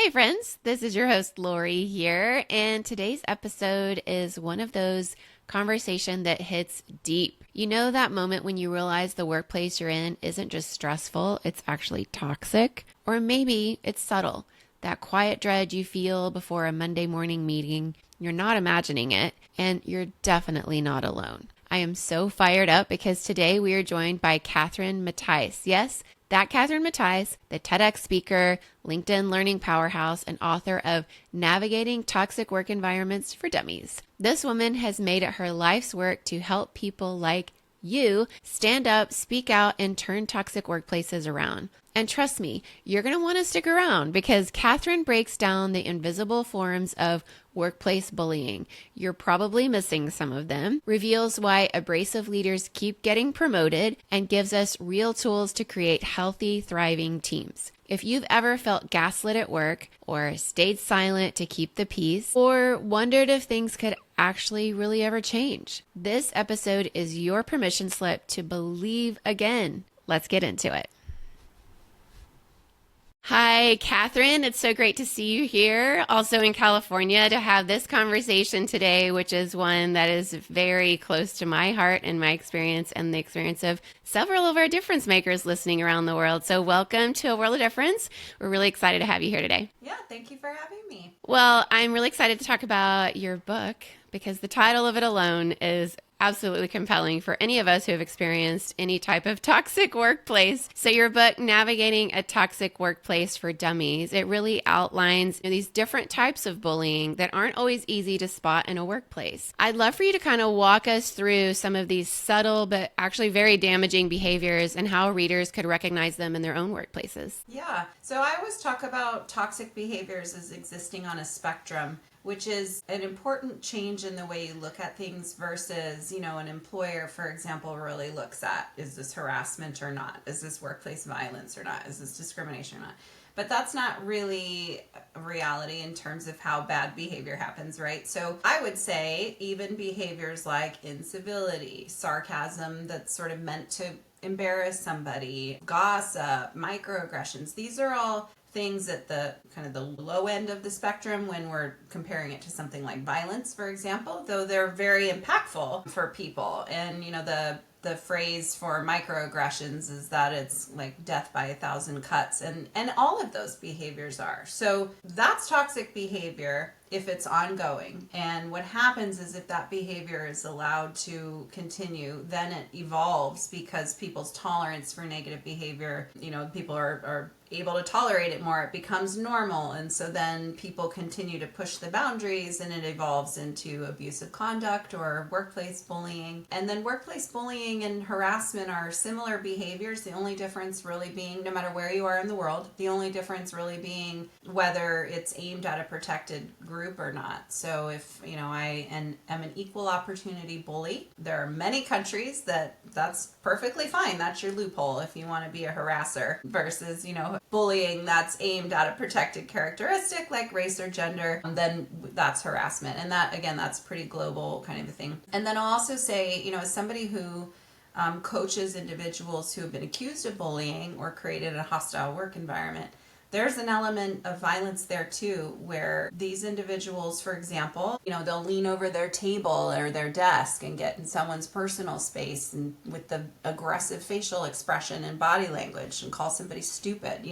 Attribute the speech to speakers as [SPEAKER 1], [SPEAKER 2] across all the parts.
[SPEAKER 1] Hey friends, this is your host Lori here, and today's episode is one of those conversation that hits deep. You know that moment when you realize the workplace you're in isn't just stressful, it's actually toxic? Or maybe it's subtle. That quiet dread you feel before a Monday morning meeting, you're not imagining it, and you're definitely not alone. I am so fired up because today we are joined by Catherine Mattice. Yes, that Catherine Mattice, the TedX speaker, LinkedIn learning powerhouse, and author of Navigating Toxic Work Environments for Dummies. This woman has made it her life's work to help people like you stand up, speak out, and turn toxic workplaces around. And trust me, you're going to want to stick around because Kathryn breaks down the invisible forms of workplace bullying. You're probably missing some of them, reveals why abrasive leaders keep getting promoted, and gives us real tools to create healthy, thriving teams. If you've ever felt gaslit at work, or stayed silent to keep the peace, or wondered if things could actually really ever change, this episode is your permission slip to believe again. Let's get into it. Hi, Kathryn. It's so great to see you here, also in California, to have this conversation today, which is one that is very close to my heart and my experience and the experience of several of our difference makers listening around the world. So welcome to A World of Difference. We're really excited to have you here today.
[SPEAKER 2] Yeah, thank you for having me.
[SPEAKER 1] Well, I'm really excited to talk about your book because the title of it alone is absolutely compelling for any of us who have experienced any type of toxic workplace. So your book, Navigating a Toxic Workplace for Dummies, it really outlines these different types of bullying that aren't always easy to spot in a workplace. I'd love for you to kind of walk us through some of these subtle but actually very damaging behaviors and how readers could recognize them in their own workplaces.
[SPEAKER 2] Yeah, so I always talk about toxic behaviors as existing on a spectrum, which is an important change in the way you look at things versus, an employer, for example, really looks at, is this harassment or not? Is this workplace violence or not? Is this discrimination or not? But that's not really a reality in terms of how bad behavior happens, right? So I would say even behaviors like incivility, sarcasm that's sort of meant to embarrass somebody, gossip, microaggressions, these are all things at the kind of the low end of the spectrum when we're comparing it to something like violence, for example, though they're very impactful for people. And, the phrase for microaggressions is that it's like death by 1,000 cuts, and all of those behaviors are. So that's toxic behavior if it's ongoing. And what happens is if that behavior is allowed to continue, then it evolves because people's tolerance for negative behavior, people are able to tolerate it more. It becomes normal. And so then people continue to push the boundaries and it evolves into abusive conduct or workplace bullying. And then workplace bullying and harassment are similar behaviors. The only difference really being, no matter where you are in the world, the only difference really being whether it's aimed at a protected group or not. So if, I am an equal opportunity bully, there are many countries that's perfectly fine. That's your loophole if you want to be a harasser versus, bullying that's aimed at a protected characteristic like race or gender, then that's harassment. And that, again, that's pretty global kind of a thing. And then I'll also say, as somebody who coaches individuals who have been accused of bullying or created a hostile work environment, there's an element of violence there too, where these individuals, for example, they'll lean over their table or their desk and get in someone's personal space and with the aggressive facial expression and body language and call somebody stupid.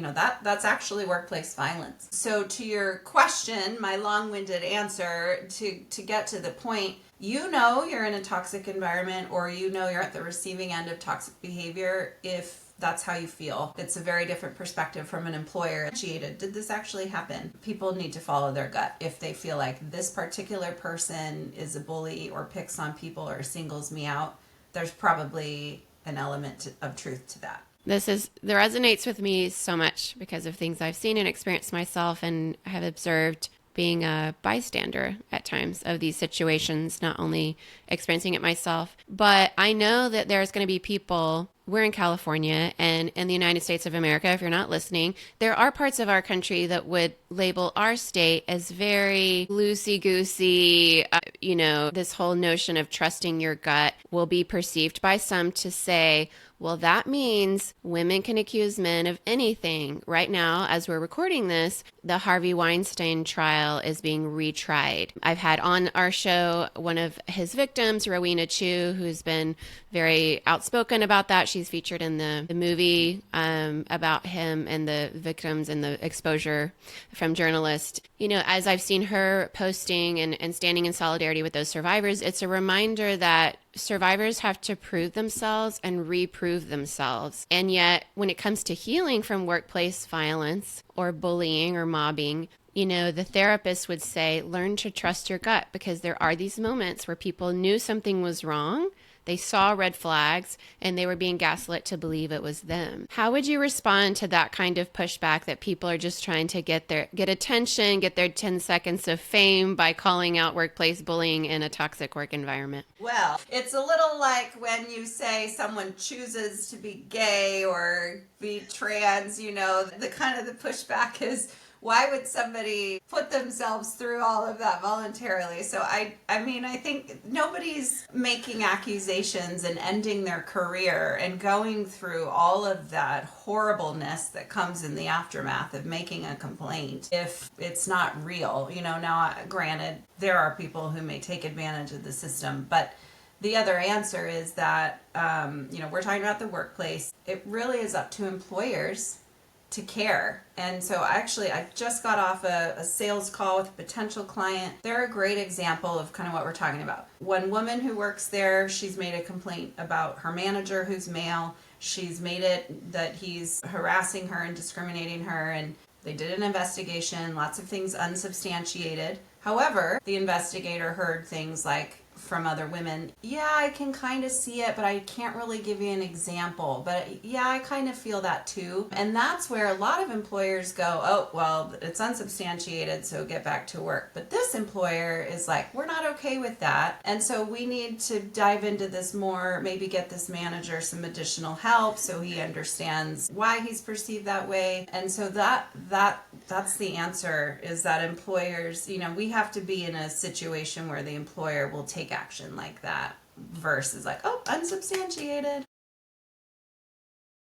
[SPEAKER 2] That's actually workplace violence. So to your question, my long-winded answer to get to the point, you're in a toxic environment or you're at the receiving end of toxic behavior if that's how you feel. It's a very different perspective from an employer. Did this actually happen? People need to follow their gut. If they feel like this particular person is a bully or picks on people or singles me out, there's probably an element of truth to that.
[SPEAKER 1] That resonates with me so much because of things I've seen and experienced myself and have observed being a bystander at times of these situations, not only experiencing it myself, but I know that there's going to be people. We're in California and in the United States of America, if you're not listening, there are parts of our country that would label our state as very loosey-goosey. This whole notion of trusting your gut will be perceived by some to say, well, that means women can accuse men of anything. Right now, as we're recording this, the Harvey Weinstein trial is being retried. I've had on our show one of his victims, Rowena Chu, who's been very outspoken about that. She's featured in the movie about him and the victims and the exposure from journalists. As I've seen her posting and standing in solidarity with those survivors, it's a reminder that survivors have to prove themselves and reprove themselves. And yet, when it comes to healing from workplace violence or bullying or mobbing, the therapist would say, learn to trust your gut, because there are these moments where people knew something was wrong. They saw red flags and they were being gaslit to believe it was them. How would you respond to that kind of pushback that people are just trying to get attention, get their 10 seconds of fame by calling out workplace bullying in a toxic work environment?
[SPEAKER 2] Well, it's a little like when you say someone chooses to be gay or be trans, the kind of the pushback is, why would somebody put themselves through all of that voluntarily? So I think nobody's making accusations and ending their career and going through all of that horribleness that comes in the aftermath of making a complaint if it's not real. Now, granted, there are people who may take advantage of the system, but the other answer is that, we're talking about the workplace. It really is up to employers to care. And so actually, I just got off a sales call with a potential client. They're a great example of kind of what we're talking about. One woman who works there, she's made a complaint about her manager who's male. She's made it that he's harassing her and discriminating her, and they did an investigation, lots of things unsubstantiated. However, the investigator heard things like from other women, yeah, I can kind of see it, but I can't really give you an example. But yeah, I kind of feel that too. And that's where a lot of employers go, oh, well, it's unsubstantiated, so get back to work. But this employer is like, we're not okay with that. And so we need to dive into this more, maybe get this manager some additional help so he understands why he's perceived that way. And so that's the answer, is that employers, we have to be in a situation where the employer will take action like that versus like, oh, unsubstantiated.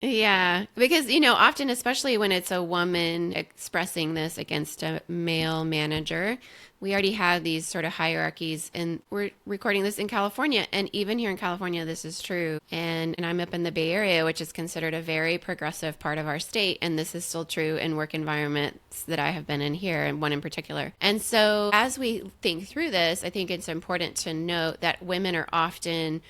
[SPEAKER 1] Yeah, because, often, especially when it's a woman expressing this against a male manager, we already have these sort of hierarchies, and we're recording this in California. And even here in California, this is true. And I'm up in the Bay Area, which is considered a very progressive part of our state. And this is still true in work environments that I have been in here, and one in particular. And so as we think through this, I think it's important to note that women are often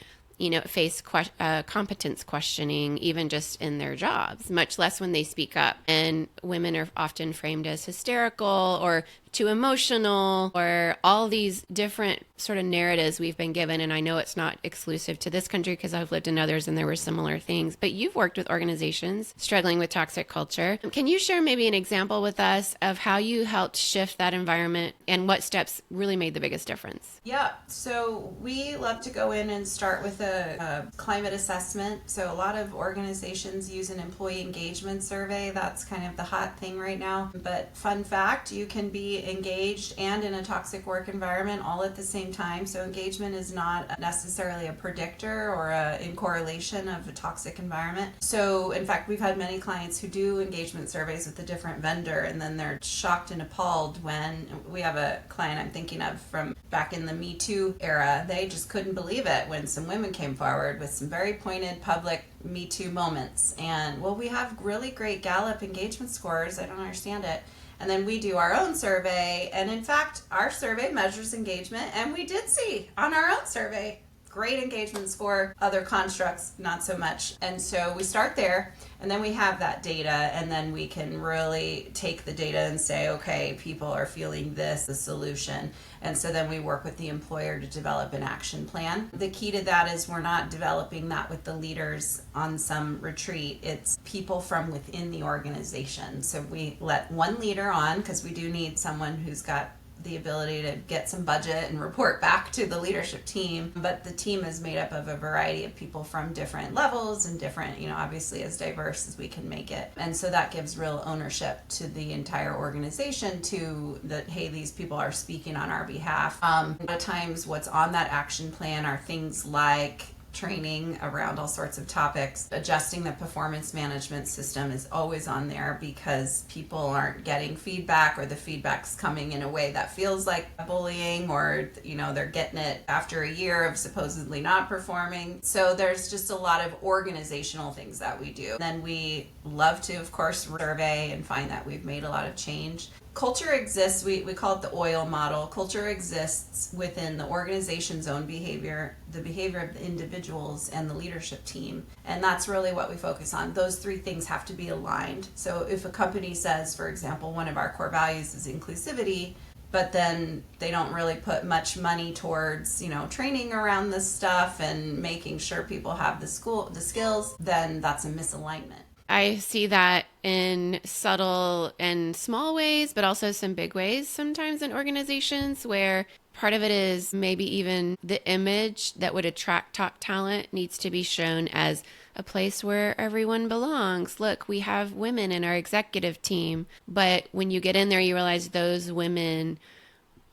[SPEAKER 1] face competence questioning, even just in their jobs, much less when they speak up. And women are often framed as hysterical or too emotional, or all these different sort of narratives we've been given. And I know it's not exclusive to this country because I've lived in others and there were similar things, but you've worked with organizations struggling with toxic culture. Can you share maybe an example with us of how you helped shift that environment and what steps really made the biggest difference?
[SPEAKER 2] Yeah, so we love to go in and start with a climate assessment. So a lot of organizations use an employee engagement survey. That's kind of the hot thing right now. But fun fact, you can be engaged and in a toxic work environment all at the same time. So engagement is not necessarily a predictor or in correlation of a toxic environment. So in fact, we've had many clients who do engagement surveys with a different vendor, and then they're shocked and appalled when we have a client I'm thinking of from back in the Me Too era. They just couldn't believe it when some women came forward with some very pointed public Me Too moments. And well, we have really great Gallup engagement scores. I don't understand it. And then we do our own survey. And in fact, our survey measures engagement. And we did see on our own survey, great engagement score, other constructs, not so much. And so we start there, and then we have that data, and then we can really take the data and say, okay, people are feeling this, the solution. And so then we work with the employer to develop an action plan. The key to that is we're not developing that with the leaders on some retreat. It's people from within the organization. So we let one leader on, because we do need someone who's got the ability to get some budget and report back to the leadership team. But the team is made up of a variety of people from different levels and different, obviously as diverse as we can make it. And so that gives real ownership to the entire organization to that, hey, these people are speaking on our behalf. A lot of times what's on that action plan are things like training around all sorts of topics. Adjusting the performance management system is always on there because people aren't getting feedback, or the feedback's coming in a way that feels like bullying, or they're getting it after a year of supposedly not performing. So there's just a lot of organizational things that we do. Then we love to, of course, survey and find that we've made a lot of change. Culture exists, we call it the oil model. Culture exists within the organization's own behavior, the behavior of the individuals and the leadership team. And that's really what we focus on. Those three things have to be aligned. So if a company says, for example, one of our core values is inclusivity, but then they don't really put much money towards, training around this stuff and making sure people have the skills, then that's a misalignment.
[SPEAKER 1] I see that in subtle and small ways, but also some big ways sometimes in organizations where part of it is maybe even the image that would attract top talent needs to be shown as a place where everyone belongs. Look, we have women in our executive team, but when you get in there, you realize those women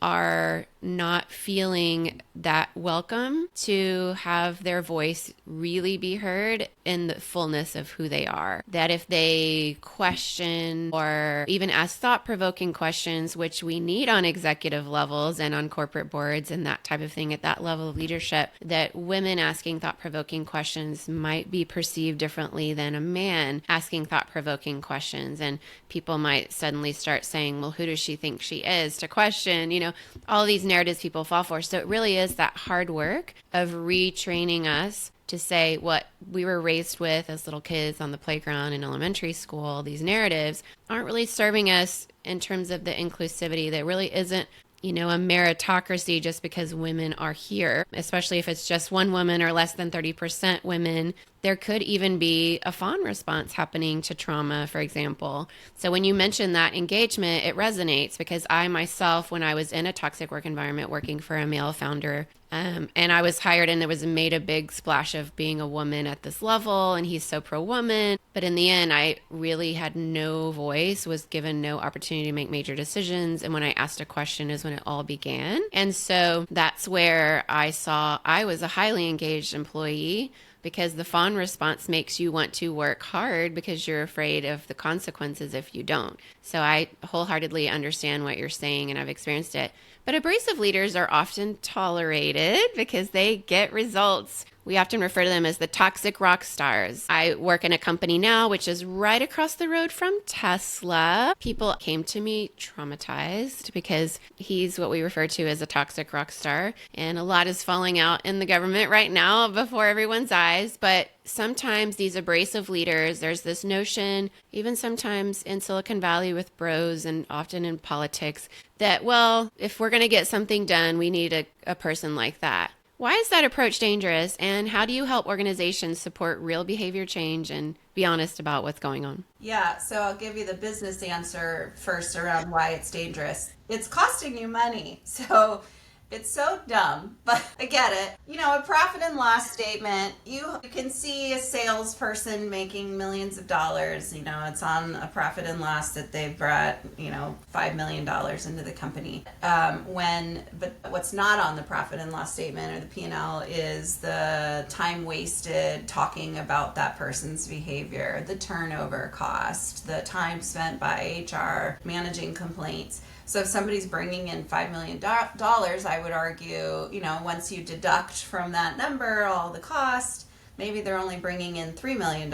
[SPEAKER 1] are not feeling that welcome to have their voice really be heard in the fullness of who they are. That if they question or even ask thought-provoking questions, which we need on executive levels and on corporate boards and that type of thing at that level of leadership, that women asking thought-provoking questions might be perceived differently than a man asking thought-provoking questions. And people might suddenly start saying, well, who does she think she is, to question, all these narratives people fall for. So it really is that hard work of retraining us to say what we were raised with as little kids on the playground in elementary school. These narratives aren't really serving us in terms of the inclusivity. That really isn't, a meritocracy just because women are here, especially if it's just one woman or less than 30% women. There could even be a fawn response happening to trauma, for example. So when you mention that engagement, it resonates because I myself, when I was in a toxic work environment working for a male founder, and I was hired and it was made a big splash of being a woman at this level and he's so pro-woman. But in the end, I really had no voice, was given no opportunity to make major decisions. And when I asked a question is when it all began. And so that's where I saw I was a highly engaged employee, because the fawn response makes you want to work hard because you're afraid of the consequences if you don't. So I wholeheartedly understand what you're saying and I've experienced it. But abrasive leaders are often tolerated because they get results. We often refer to them as the toxic rock stars. I work in a company now, which is right across the road from Tesla. People came to me traumatized because he's what we refer to as a toxic rock star. And a lot is falling out in the government right now before everyone's eyes. But sometimes these abrasive leaders, there's this notion, even sometimes in Silicon Valley with bros and often in politics, that, well, if we're going to get something done, we need a person like that. Why is that approach dangerous, and how do you help organizations support real behavior change and be honest about what's going on?
[SPEAKER 2] Yeah, so I'll give you the business answer first around why it's dangerous. It's costing you money. So it's so dumb, but I get it. A profit and loss statement, you can see a salesperson making millions of dollars. It's on a profit and loss that they've brought, $5 million into the company. But what's not on the profit and loss statement or the P&L is the time wasted talking about that person's behavior, the turnover cost, the time spent by HR managing complaints. So if somebody's bringing in $5 million, I would argue, once you deduct from that number all the cost, maybe they're only bringing in $3 million.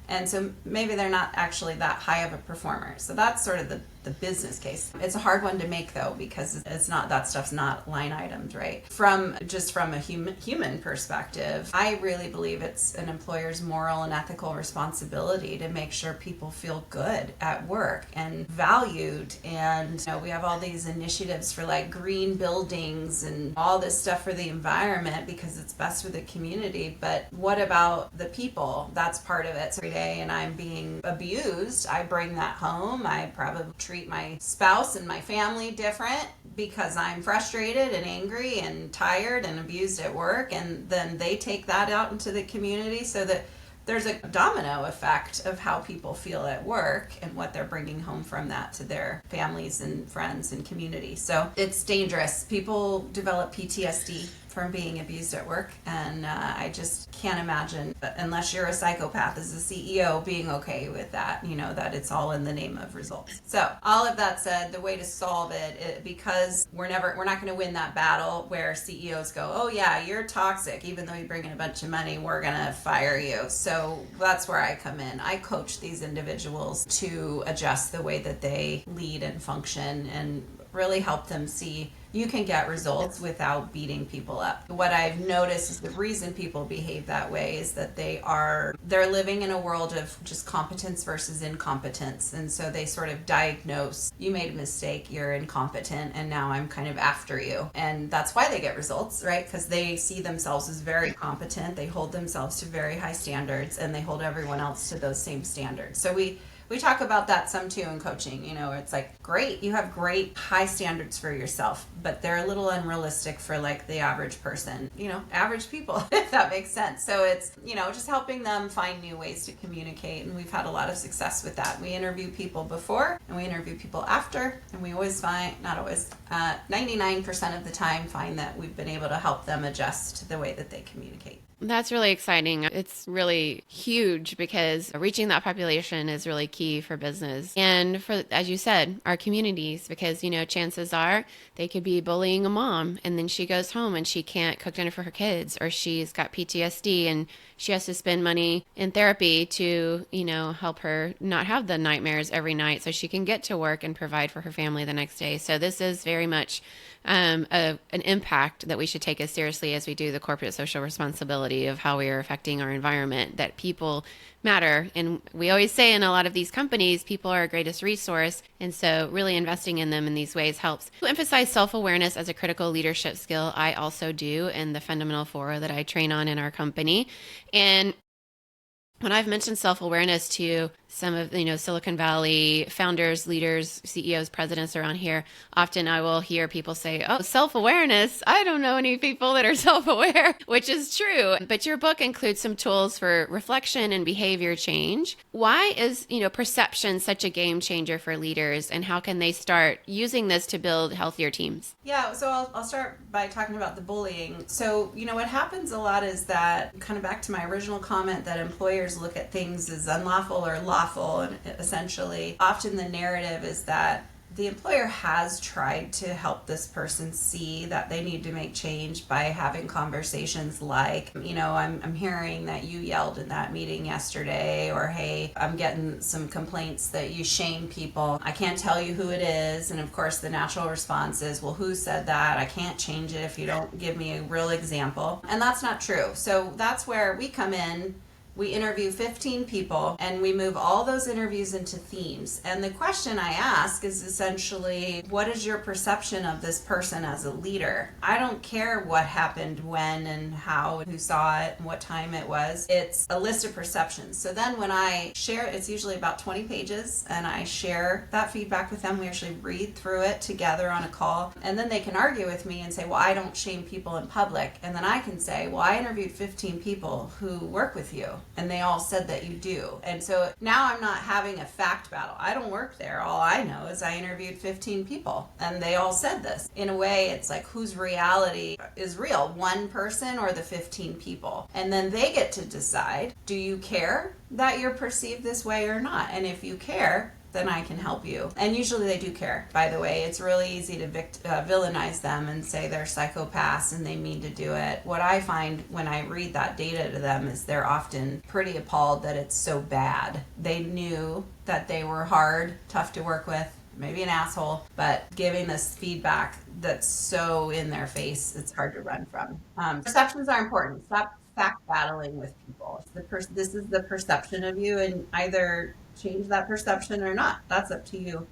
[SPEAKER 2] And so maybe they're not actually that high of a performer. So that's sort of the business case. It's a hard one to make though, because it's not, that stuff's not line items, right? From a human perspective, I really believe it's an employer's moral and ethical responsibility to make sure people feel good at work and valued. And we have all these initiatives for like green buildings and all this stuff for the environment because it's best for the community. But what about the people? That's part of it. So every day and I'm being abused, I bring that home. I probably treat treat my spouse and my family different because I'm frustrated and angry and tired and abused at work, and then they take that out into the community, so that there's a domino effect of how people feel at work and what they're bringing home from that to their families and friends and community. So it's dangerous. People develop PTSD from being abused at work, and I just can't imagine, unless you're a psychopath as a CEO, being okay with that, that it's all in the name of results. So all of that said, the way to solve it, because we're not going to win that battle where CEOs go, oh yeah, you're toxic, even though you bring in a bunch of money, we're going to fire you. So that's where I come in. I coach these individuals to adjust the way that they lead and function, and really help them see you can get results without beating people up. What I've noticed is the reason people behave that way is that they're living in a world of just competence versus incompetence. And so they sort of diagnose, you made a mistake, you're incompetent, and now I'm kind of after you. And that's why they get results, right? Because they see themselves as very competent, they hold themselves to very high standards, and they hold everyone else to those same standards. So we talk about that some too in coaching. It's like, great, you have great high standards for yourself, but they're a little unrealistic for like the average person, average people, if that makes sense. So it's, just helping them find new ways to communicate. And we've had a lot of success with that. We interview people before and we interview people after, and we always find, not always, 99% of the time find that we've been able to help them adjust to the way that they communicate.
[SPEAKER 1] That's really exciting. It's really huge because reaching that population is really key for business. And for, as you said, our communities, because, chances are they could be bullying a mom and then she goes home and she can't cook dinner for her kids, or she's got PTSD and she has to spend money in therapy to, help her not have the nightmares every night so she can get to work and provide for her family the next day. So this is very much an impact that we should take as seriously as we do the corporate social responsibility of how we are affecting our environment, that people matter. And we always say in a lot of these companies, people are our greatest resource. And so really investing in them in these ways helps. To emphasize self-awareness as a critical leadership skill, I also do in the fundamental 4 that I train on in our company. And when I've mentioned self-awareness to some of, Silicon Valley founders, leaders, CEOs, presidents around here, often I will hear people say, oh, self-awareness, I don't know any people that are self-aware, which is true. But your book includes some tools for reflection and behavior change. Why is, perception such a game changer for leaders, and how can they start using this to build healthier teams?
[SPEAKER 2] Yeah, so I'll start by talking about the bullying. So, what happens a lot is that, kind of back to my original comment, that employers look at things as unlawful or lawful, and essentially often the narrative is that the employer has tried to help this person see that they need to make change by having conversations like, I'm hearing that you yelled in that meeting yesterday, or hey, I'm getting some complaints that you shame people. I can't tell you who it is. And of course the natural response is, well, who said that? I can't change it if you don't give me a real example. And that's not true. So that's where we come in. We interview 15 people and we move all those interviews into themes. And the question I ask is essentially, what is your perception of this person as a leader? I don't care what happened when and how and who saw it and what time it was. It's a list of perceptions. So then when I share, it's usually about 20 pages, and I share that feedback with them. We actually read through it together on a call. And then they can argue with me and say, well, I don't shame people in public. And then I can say, well, I interviewed 15 people who work with you, and they all said that you do. And so now I'm not having a fact battle. I don't work there. All I know is I interviewed 15 people and they all said this. In a way, it's like, whose reality is real, one person or the 15 people? And then they get to decide, do you care that you're perceived this way or not? And if you care, then I can help you. And usually they do care, by the way. It's really easy to villainize them and say they're psychopaths and they mean to do it. What I find when I read that data to them is they're often pretty appalled that it's so bad. They knew that they were hard, tough to work with, maybe an asshole, but giving this feedback that's so in their face, it's hard to run from. Perceptions are important. Stop fact battling with people. This is the perception of you, and either change that perception or not. That's up to you.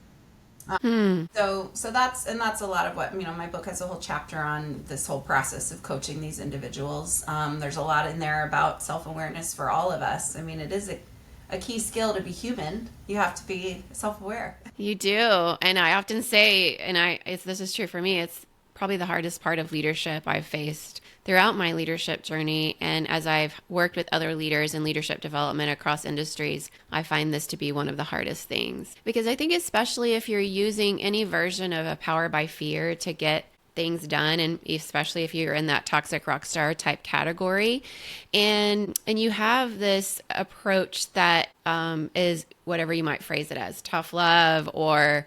[SPEAKER 2] So that's a lot of what, my book has a whole chapter on this whole process of coaching these individuals. There's a lot in there about self-awareness for all of us. It is a key skill to be human. You have to be self-aware.
[SPEAKER 1] You do. And I often say, this is true for me, it's probably the hardest part of leadership I've faced throughout my leadership journey. And as I've worked with other leaders in leadership development across industries, I find this to be one of the hardest things. Because I think, especially if you're using any version of a power by fear to get things done, and especially if you're in that toxic rock star type category, and you have this approach that is whatever you might phrase it as, tough love or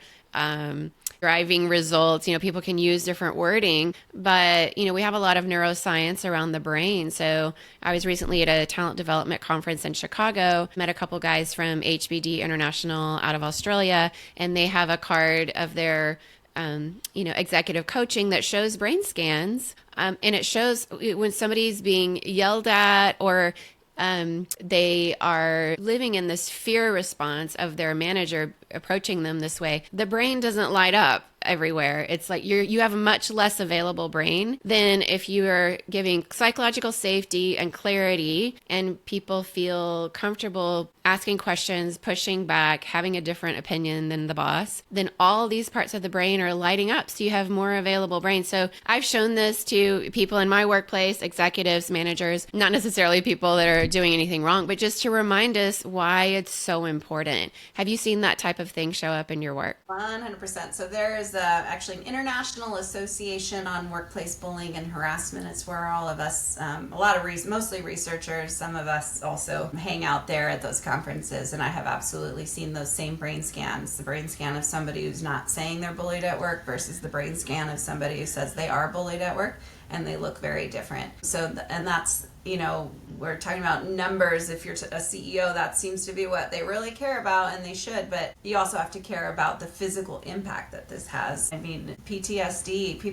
[SPEAKER 1] driving results. People can use different wording, but we have a lot of neuroscience around the brain. So I was recently at a talent development conference in Chicago, met a couple guys from HBD International out of Australia, and they have a card of their executive coaching that shows brain scans. And it shows when somebody's being yelled at or they are living in this fear response of their manager approaching them this way, the brain doesn't light up everywhere. It's like you have a much less available brain than if you are giving psychological safety and clarity, and people feel comfortable asking questions, pushing back, having a different opinion than the boss. Then all these parts of the brain are lighting up, so you have more available brain. So I've shown this to people in my workplace, executives, managers, not necessarily people that are doing anything wrong, but just to remind us why it's so important. Have you seen that type of thing show up in your work?
[SPEAKER 2] 100%. So there is actually an international association on workplace bullying and harassment. It's where all of us, a lot of mostly researchers, some of us also hang out there at those conferences, and I have absolutely seen those same brain scans. The brain scan of somebody who's not saying they're bullied at work versus the brain scan of somebody who says they are bullied at work, and they look very different. So, and that's, we're talking about numbers. If you're a CEO, that seems to be what they really care about, and they should, but you also have to care about the physical impact that this has. I mean, PTSD,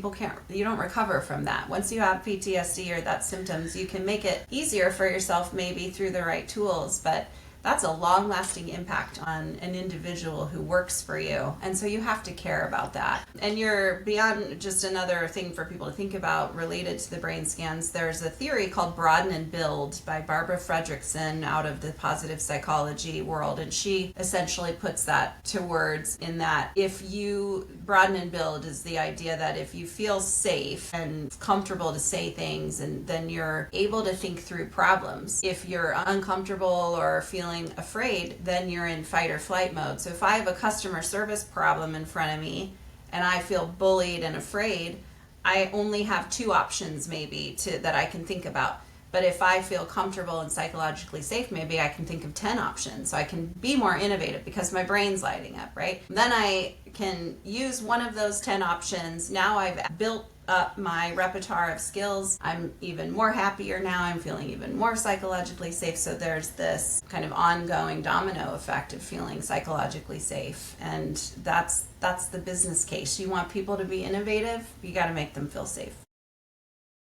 [SPEAKER 2] you don't recover from that. Once you have PTSD or that symptoms, you can make it easier for yourself maybe through the right tools, but that's a long-lasting impact on an individual who works for you. And so you have to care about that. And you're beyond just another thing for people to think about related to the brain scans. There's a theory called broaden and build by Barbara Fredrickson out of the positive psychology world. And she essentially puts that to words in that if you broaden and build is the idea that if you feel safe and comfortable to say things, and then you're able to think through problems. If you're uncomfortable or feeling afraid, then you're in fight or flight mode. So if I have a customer service problem in front of me and I feel bullied and afraid, I only have two options maybe that I can think about. But if I feel comfortable and psychologically safe, maybe I can think of 10 options. So I can be more innovative because my brain's lighting up, right? Then I can use one of those 10 options. Now I've built up my repertoire of skills. I'm even more happier now. I'm feeling even more psychologically safe. So there's this kind of ongoing domino effect of feeling psychologically safe. And that's the business case. You want people to be innovative, you got to make them feel safe.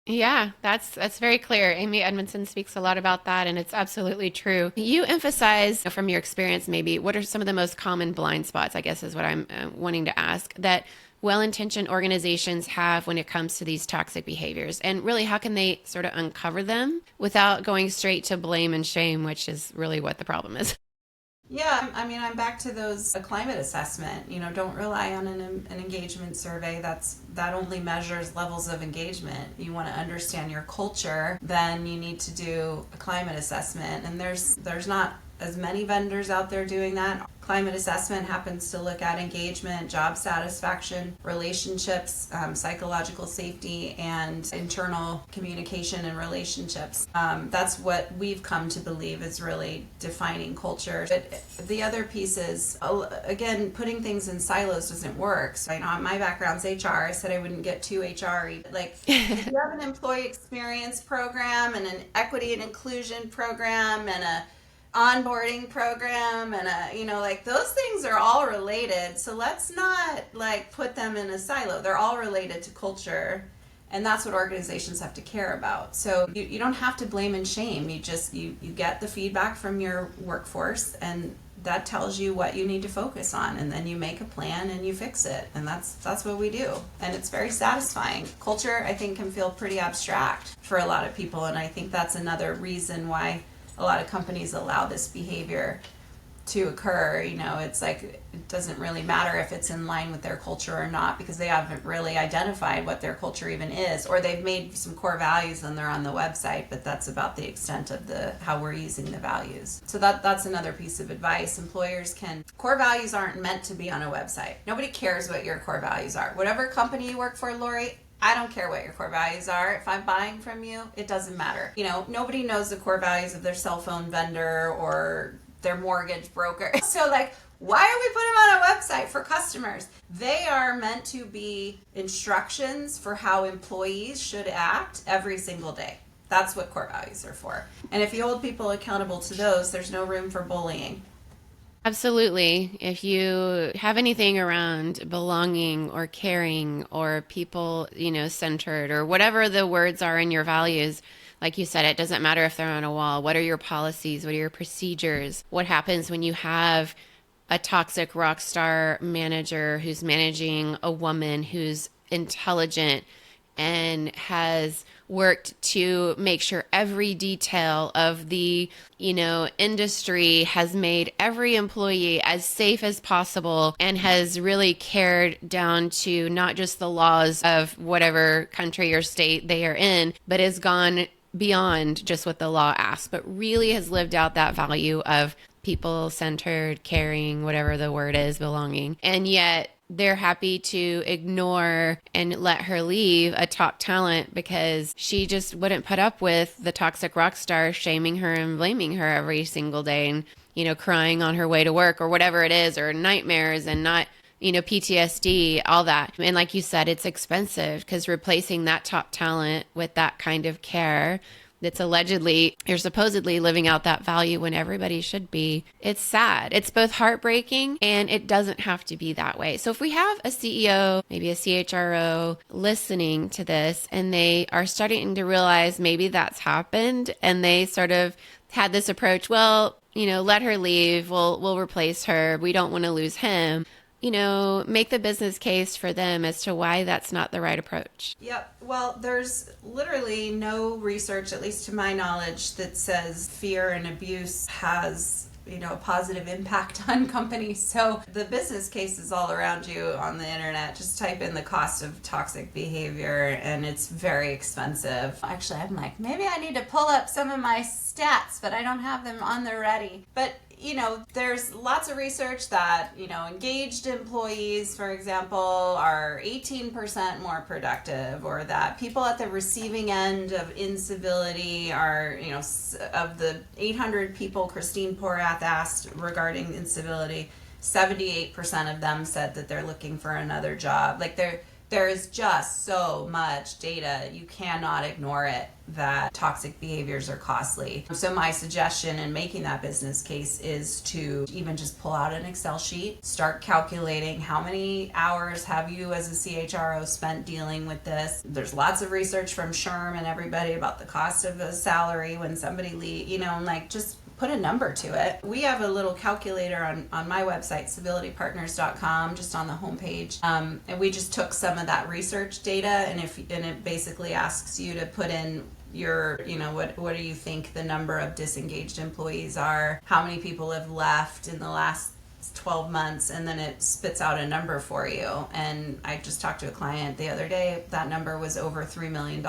[SPEAKER 1] Yeah, that's very clear. Amy Edmondson speaks a lot about that, and it's absolutely true. You emphasize from your experience, maybe, what are some of the most common blind spots, I guess is what I'm wanting to ask, that well-intentioned organizations have when it comes to these toxic behaviors? And really, how can they sort of uncover them without going straight to blame and shame, which is really what the problem is?
[SPEAKER 2] Yeah, I mean, I'm back to a climate assessment. Don't rely on an engagement survey. That only measures levels of engagement. You want to understand your culture, then you need to do a climate assessment. And there's not as many vendors out there doing that. Climate assessment happens to look at engagement, job satisfaction, relationships, psychological safety, and internal communication and relationships. That's what we've come to believe is really defining culture. But the other piece is, again, putting things in silos doesn't work. So my background's HR. I said I wouldn't get too HR-y. Like, if you have an employee experience program and an equity and inclusion program and a onboarding program and those things are all related, so let's not put them in a silo. They're all related to culture, and that's what organizations have to care about. So you don't have to blame and shame. You get the feedback from your workforce, and that tells you what you need to focus on, and then you make a plan and you fix it. And that's what we do, and it's very satisfying. Culture, I think, can feel pretty abstract for a lot of people, and I think that's another reason why a lot of companies allow this behavior to occur. It's like it doesn't really matter if it's in line with their culture or not, because they haven't really identified what their culture even is, or they've made some core values and they're on the website, but that's about the extent of how we're using the values. So that's another piece of advice. Core values aren't meant to be on a website. Nobody cares what your core values are. Whatever company you work for, Lori, I don't care what your core values are. If I'm buying from you, it doesn't matter. Nobody knows the core values of their cell phone vendor or their mortgage broker. So why are we putting them on a website for customers? They are meant to be instructions for how employees should act every single day. That's what core values are for. And if you hold people accountable to those, there's no room for bullying.
[SPEAKER 1] Absolutely. If you have anything around belonging or caring or people, centered or whatever the words are in your values, like you said, it doesn't matter if they're on a wall. What are your policies? What are your procedures? What happens when you have a toxic rock star manager who's managing a woman who's intelligent and has worked to make sure every detail of the, industry has made every employee as safe as possible and has really cared down to not just the laws of whatever country or state they are in, but has gone beyond just what the law asks, but really has lived out that value of people-centered, caring, whatever the word is, belonging. And yet they're happy to ignore and let her leave a top talent because she just wouldn't put up with the toxic rock star shaming her and blaming her every single day and, crying on her way to work or whatever it is, or nightmares and not, PTSD, all that. And like you said, it's expensive because replacing that top talent with that kind of care you're supposedly living out that value when everybody should be. It's sad. It's both heartbreaking and it doesn't have to be that way. So if we have a CEO, maybe a CHRO listening to this and they are starting to realize maybe that's happened and they sort of had this approach, well, let her leave. We'll replace her. We don't want to lose him. Make the business case for them as to why that's not the right approach.
[SPEAKER 2] Yep. Well, there's literally no research, at least to my knowledge, that says fear and abuse has, a positive impact on companies. So the business case is all around you on the internet. Just type in the cost of toxic behavior and it's very expensive. Actually, I'm like, maybe I need to pull up some of my stats, but I don't have them on the ready. But there's lots of research that, engaged employees, for example, are 18% more productive, or that people at the receiving end of incivility are, of the 800 people Christine Porath asked regarding incivility, 78% of them said that they're looking for another job. There is just so much data, you cannot ignore it, that toxic behaviors are costly. So my suggestion in making that business case is to even just pull out an Excel sheet, start calculating how many hours have you as a CHRO spent dealing with this. There's lots of research from SHRM and everybody about the cost of a salary when somebody leaves, just put a number to it. We have a little calculator on my website, civilitypartners.com, just on the homepage. And we just took some of that research data and it basically asks you to put in your, what do you think the number of disengaged employees are? How many people have left in the last 12 months? And then it spits out a number for you. And I just talked to a client the other day. That number was over $3 million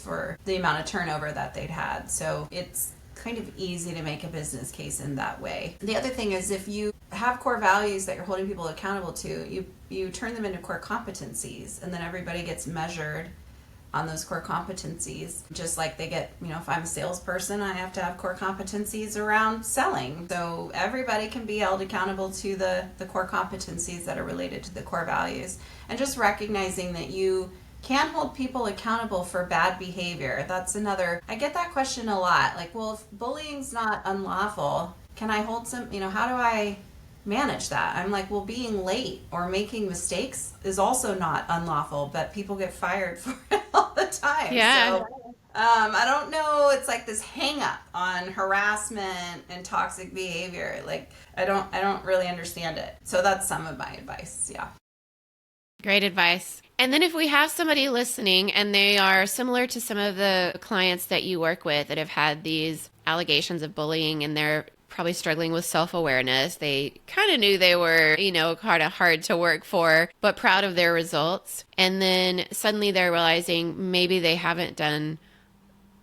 [SPEAKER 2] for the amount of turnover that they'd had. So it's kind of easy to make a business case in that way. The other thing is, if you have core values that you're holding people accountable to, you turn them into core competencies, and then everybody gets measured on those core competencies. Just like they get, if I'm a salesperson, I have to have core competencies around selling. So everybody can be held accountable to the core competencies that are related to the core values. And just recognizing that you can hold people accountable for bad behavior. That's another, I get that question a lot. Like, well, if bullying's not unlawful, can I hold how do I manage that? I'm like, well, being late or making mistakes is also not unlawful, but people get fired for it all the time.
[SPEAKER 1] Yeah.
[SPEAKER 2] So, I don't know. It's like this hang up on harassment and toxic behavior. Like, I don't really understand it. So that's some of my advice. Yeah.
[SPEAKER 1] Great advice. And then if we have somebody listening and they are similar to some of the clients that you work with that have had these allegations of bullying and they're probably struggling with self-awareness. They kind of knew they were, kind of hard to work for, but proud of their results. And then suddenly they're realizing maybe they haven't done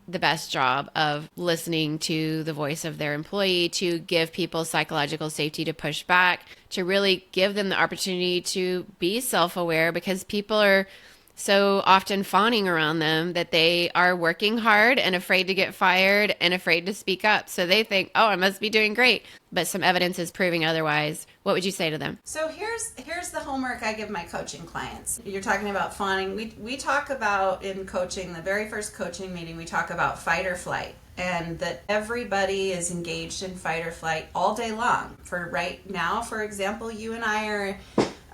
[SPEAKER 1] the best job of listening to the voice of their employee, to give people psychological safety to push back, to really give them the opportunity to be self-aware, because people are so often fawning around them that they are working hard and afraid to get fired and afraid to speak up. So they think, oh, I must be doing great. But some evidence is proving otherwise. What would you say to them?
[SPEAKER 2] So here's the homework I give my coaching clients. You're talking about fawning. We talk about in coaching, the very first coaching meeting, we talk about fight or flight. And that everybody is engaged in fight or flight all day long. For right now, for example, you and I are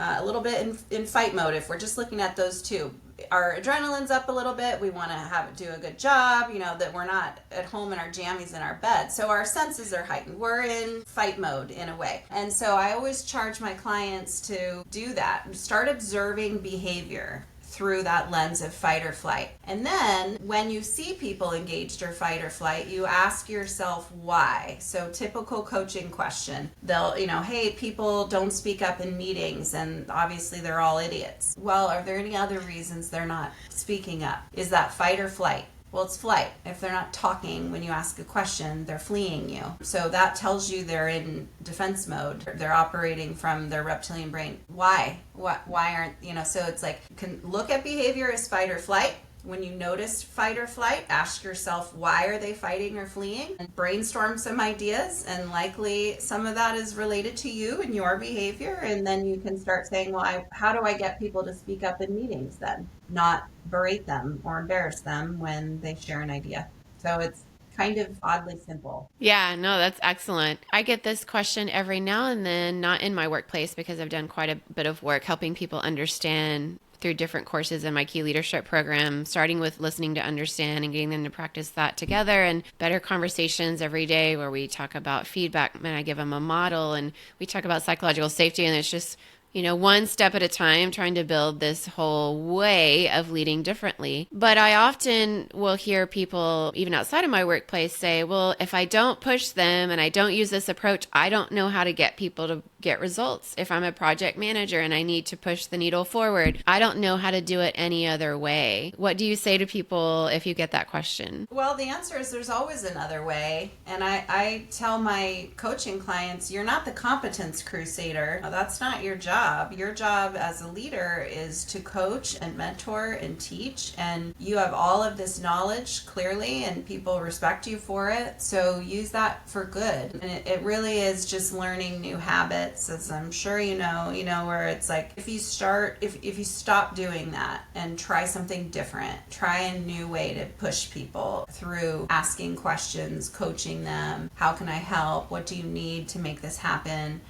[SPEAKER 2] a little bit in fight mode. If we're just looking at those two, our adrenaline's up a little bit. We want to do a good job, that we're not at home in our jammies in our bed. So our senses are heightened. We're in fight mode in a way. And so I always charge my clients to do that. Start observing behavior through that lens of fight or flight. And then when you see people engaged or fight or flight, you ask yourself why. So typical coaching question. They'll, hey, people don't speak up in meetings and obviously they're all idiots. Well, are there any other reasons they're not speaking up? Is that fight or flight? Well, it's flight. If they're not talking when you ask a question, they're fleeing you. So that tells you they're in defense mode. They're operating from their reptilian brain. Why? Why aren't, so it's like, you can look at behavior as fight or flight. When you notice fight or flight, ask yourself, why are they fighting or fleeing? And brainstorm some ideas, and likely some of that is related to you and your behavior. And then you can start saying, well, how do I get people to speak up in meetings then? Not berate them or embarrass them when they share an idea. So it's kind of oddly simple.
[SPEAKER 1] Yeah, no, that's excellent. I get this question every now and then, not in my workplace because I've done quite a bit of work helping people understand through different courses in my key leadership program, starting with listening to understand and getting them to practice that together, and better conversations every day where we talk about feedback and I give them a model, and we talk about psychological safety, and it's just, one step at a time, trying to build this whole way of leading differently. But I often will hear people, even outside of my workplace, say, well, if I don't push them and I don't use this approach, I don't know how to get people to get results. If I'm a project manager and I need to push the needle forward, I don't know how to do it any other way. What do you say to people if you get that question?
[SPEAKER 2] Well, the answer is there's always another way. And I tell my coaching clients, you're not the competence crusader. That's not your job. Your job as a leader is to coach and mentor and teach. And you have all of this knowledge clearly, and people respect you for it. So use that for good. And it really is just learning new habits. As I'm sure you know, where it's like, if you stop doing that and try something different, try a new way to push people through asking questions, coaching them, how can I help? What do you need to make this happen?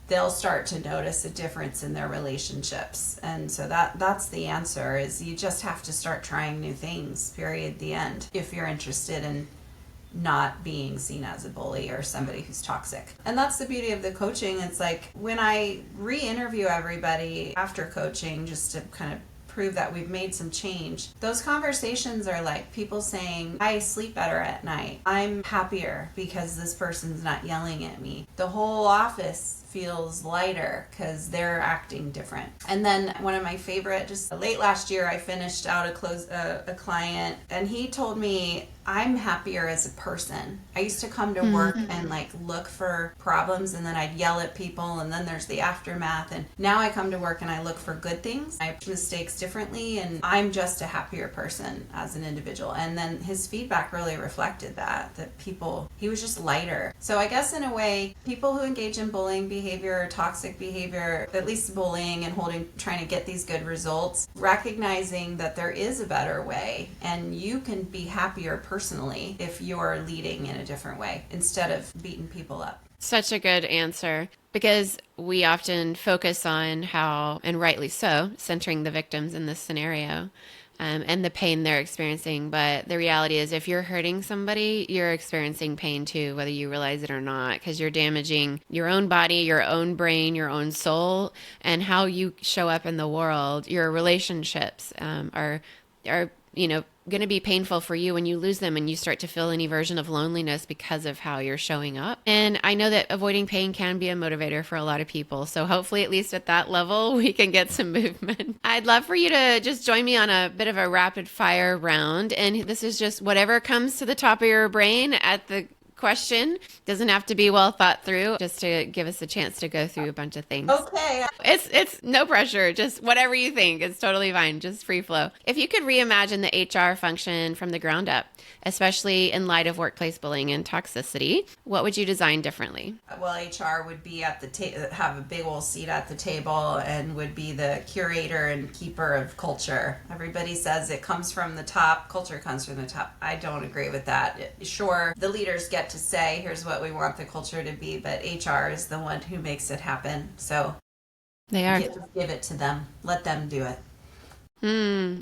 [SPEAKER 2] They'll start to notice a difference in their relationships. And so that's the answer, is you just have to start trying new things, period, the end, if you're interested in not being seen as a bully or somebody who's toxic. And that's the beauty of the coaching. It's like when I re-interview everybody after coaching, just to kind of prove that we've made some change, those conversations are like people saying, I sleep better at night. I'm happier because this person's not yelling at me. The whole office feels lighter because they're acting different. And then one of my favorite, just late last year, I finished out a client, and he told me, I'm happier as a person. I used to come to work and look for problems, and then I'd yell at people, and then there's the aftermath. And now I come to work and I look for good things. I make mistakes differently, and I'm just a happier person as an individual. And then his feedback really reflected that he was just lighter. So I guess in a way, people who engage in bullying behavior or toxic behavior, at least bullying and trying to get these good results, recognizing that there is a better way, and you can be happier personally if you're leading in a different way instead of beating people up.
[SPEAKER 1] Such a good answer, because we often focus on how, and rightly so, centering the victims in this scenario. And the pain they're experiencing. But the reality is, if you're hurting somebody, you're experiencing pain too, whether you realize it or not, because you're damaging your own body, your own brain, your own soul, and how you show up in the world. Your relationships are going to be painful for you when you lose them and you start to feel any version of loneliness because of how you're showing up. And I know that avoiding pain can be a motivator for a lot of people. So hopefully, at least at that level, we can get some movement. I'd love for you to just join me on a bit of a rapid fire round. And this is just whatever comes to the top of your brain at the question. Doesn't have to be well thought through, just to give us a chance to go through a bunch of things.
[SPEAKER 2] Okay.
[SPEAKER 1] It's no pressure, just whatever you think. It's totally fine, just free flow. If you could reimagine the HR function from the ground up, especially in light of workplace bullying and toxicity, what would you design differently?
[SPEAKER 2] Well, HR would be at the have a big old seat at the table and would be the curator and keeper of culture. Everybody says it comes from the top, culture comes from the top. I don't agree with that. Sure, the leaders get to say, here's what we want the culture to be, but HR is the one who makes it happen. So
[SPEAKER 1] they are.
[SPEAKER 2] Give it to them. Let them do it.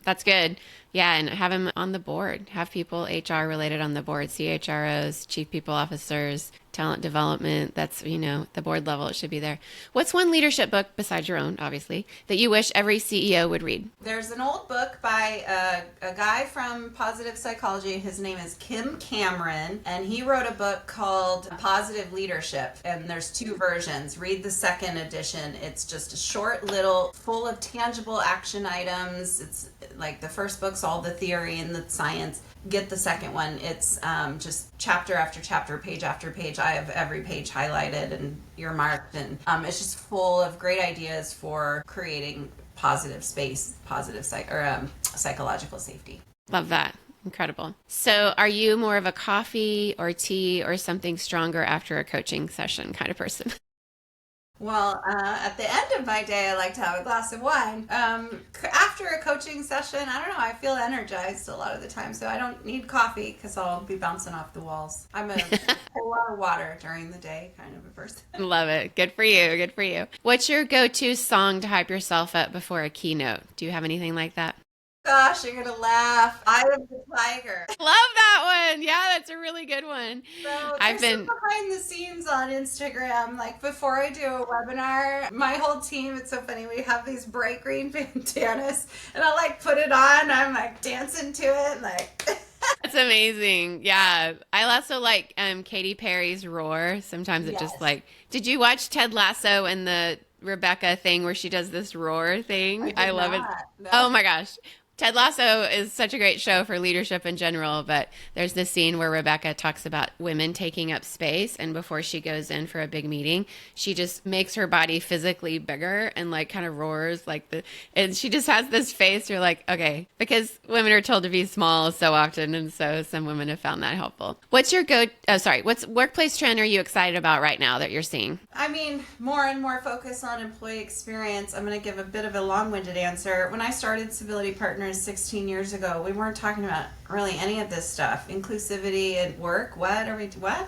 [SPEAKER 1] That's good. Yeah, and have them on the board. Have people HR related on the board, CHROs, chief people officers, talent development. That's, the board level, it should be there. What's one leadership book, besides your own, obviously, that you wish every CEO would read?
[SPEAKER 2] There's an old book by a guy from positive psychology. His name is Kim Cameron, and he wrote a book called Positive Leadership, and there's 2 versions. Read the second edition. It's just a short little, full of tangible action items. It's like the first book's all the theory and the science. Get the second one. It's just chapter after chapter, page after page. I have every page highlighted and earmarked, and it's just full of great ideas for creating positive space, positive psychological safety.
[SPEAKER 1] Love that. Incredible. So are you more of a coffee or tea or something stronger after a coaching session kind of person?
[SPEAKER 2] Well, at the end of my day, I like to have a glass of wine. After a coaching session, I don't know, I feel energized a lot of the time, so I don't need coffee because I'll be bouncing off the walls. I'm a lot of water during the day kind of a person.
[SPEAKER 1] Love it. Good for you. Good for you. What's your go-to song to hype yourself up before a keynote? Do you have anything like that?
[SPEAKER 2] Gosh, you're gonna laugh. Eye of the Tiger.
[SPEAKER 1] Love that one. Yeah, that's a really good one.
[SPEAKER 2] So
[SPEAKER 1] I've been
[SPEAKER 2] behind the scenes on Instagram. Like before I do a webinar, my whole team, it's so funny. We have these bright green bandanas, and I'll like put it on. I'm like dancing to it, like.
[SPEAKER 1] That's amazing. Yeah, I also like Katy Perry's Roar. Sometimes it just like. Did you watch Ted Lasso and the Rebecca thing where she does this roar thing? I love it. No. Oh my gosh. Ted Lasso is such a great show for leadership in general, but there's this scene where Rebecca talks about women taking up space, and before she goes in for a big meeting, she just makes her body physically bigger and like kind of roars and she just has this face. You're like, okay, because women are told to be small so often, and so some women have found that helpful. What's workplace trend are you excited about right now that you're seeing?
[SPEAKER 2] I mean, more and more focus on employee experience. I'm going to give a bit of a long-winded answer. When I started Civility Partners 16 years ago, we weren't talking about really any of this stuff. Inclusivity at work, what?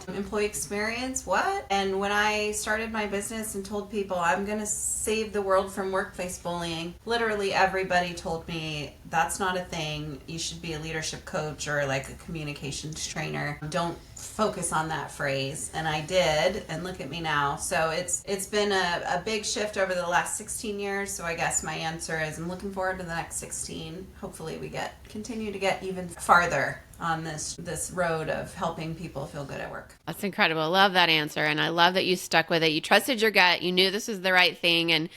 [SPEAKER 2] Employee experience, what? And when I started my business and told people I'm going to save the world from workplace bullying, literally everybody told me that's not a thing. You should be a leadership coach or like a communications trainer. Don't focus on that phrase. And I did, and look at me now. So it's been a big shift over the last 16 years. So I guess my answer is I'm looking forward to the next 16. Hopefully we continue to get even farther on this road of helping people feel good at work.
[SPEAKER 1] That's incredible. I love that answer, and I love that you stuck with it. You trusted your gut. You knew this was the right thing, and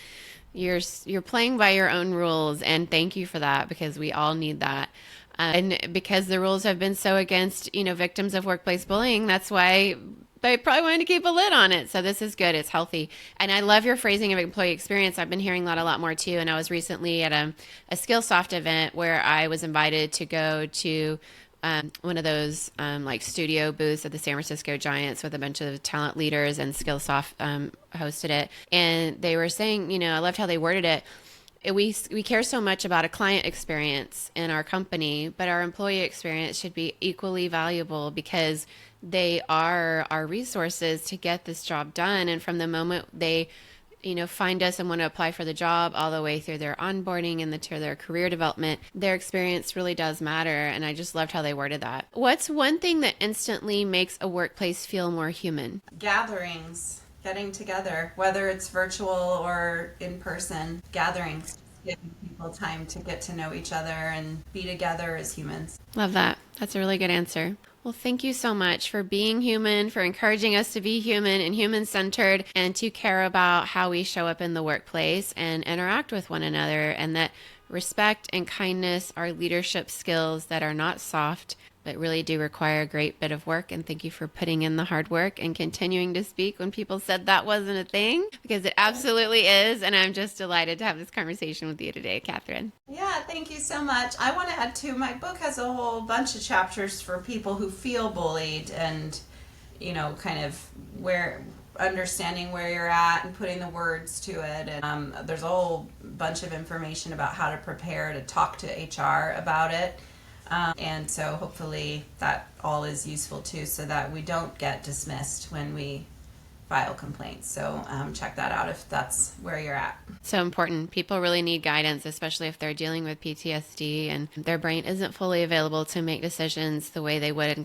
[SPEAKER 1] you're playing by your own rules, and thank you for that, because we all need that. And because the rules have been so against, victims of workplace bullying, that's why they probably wanted to keep a lid on it. So this is good. It's healthy. And I love your phrasing of employee experience. I've been hearing that a lot more too. And I was recently at a Skillsoft event where I was invited to go to one of those like studio booths at the San Francisco Giants with a bunch of talent leaders, and Skillsoft hosted it. And they were saying, I loved how they worded it. We care so much about a client experience in our company, but our employee experience should be equally valuable, because they are our resources to get this job done. And from the moment they, find us and want to apply for the job all the way through their onboarding and to their career development, their experience really does matter. And I just loved how they worded that. What's one thing that instantly makes a workplace feel more human?
[SPEAKER 2] Gatherings. Getting together, whether it's virtual or in person, gatherings. giving people time to get to know each other and be together as humans.
[SPEAKER 1] Love that. That's a really good answer. Well, thank you so much for being human, for encouraging us to be human and human-centered, and to care about how we show up in the workplace and interact with one another, and that respect and kindness are leadership skills that are not soft, but really do require a great bit of work. And thank you for putting in the hard work and continuing to speak when people said that wasn't a thing, because it absolutely is. And I'm just delighted to have this conversation with you today, Kathryn.
[SPEAKER 2] Yeah, thank you so much. I want to add too, my book has a whole bunch of chapters for people who feel bullied and, kind of understanding where you're at and putting the words to it. And there's a whole bunch of information about how to prepare to talk to HR about it. And so hopefully that all is useful too, so that we don't get dismissed when we file complaints. So check that out if that's where you're at.
[SPEAKER 1] So important. People really need guidance, especially if they're dealing with PTSD and their brain isn't fully available to make decisions the way they would in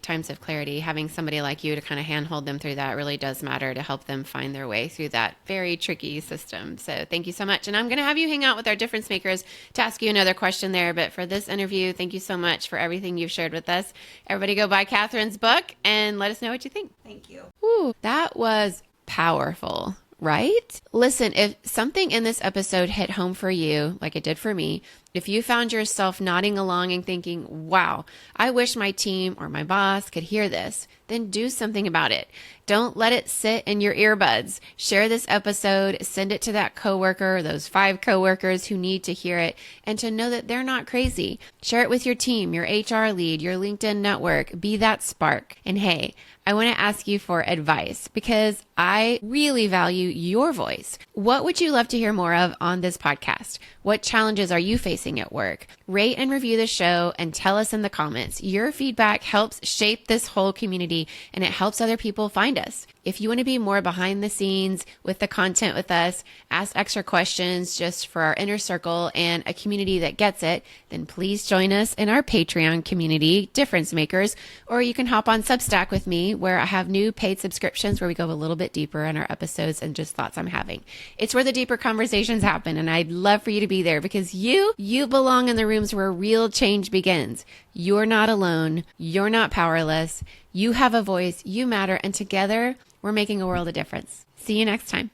[SPEAKER 1] times of clarity. Having somebody like you to kind of handhold them through that really does matter to help them find their way through that very tricky system. So thank you so much. And I'm going to have you hang out with our difference makers to ask you another question there. But for this interview, thank you so much for everything you've shared with us. Everybody go buy Kathryn's book and let us know what you think.
[SPEAKER 2] Thank you.
[SPEAKER 1] Ooh, that was powerful, right? Listen, if something in this episode hit home for you, like it did for me, if you found yourself nodding along and thinking, wow, I wish my team or my boss could hear this, then do something about it. Don't let it sit in your earbuds. Share this episode, send it to that coworker, those 5 coworkers who need to hear it and to know that they're not crazy. Share it with your team, your HR lead, your LinkedIn network. Be that spark. And hey, I want to ask you for advice because I really value your voice. What would you love to hear more of on this podcast? What challenges are you facing at work? Rate and review the show and tell us in the comments. Your feedback helps shape this whole community and it helps other people find us. If you want to be more behind the scenes with the content with us, ask extra questions just for our inner circle and a community that gets it, then please join us in our Patreon community, Difference Makers, or you can hop on Substack with me where I have new paid subscriptions where we go a little bit deeper in our episodes and just thoughts I'm having. It's where the deeper conversations happen and I'd love for you to be there because you belong in the rooms where real change begins. You're not alone. You're not powerless. You have a voice. You matter. And together, we're making a world of difference. See you next time.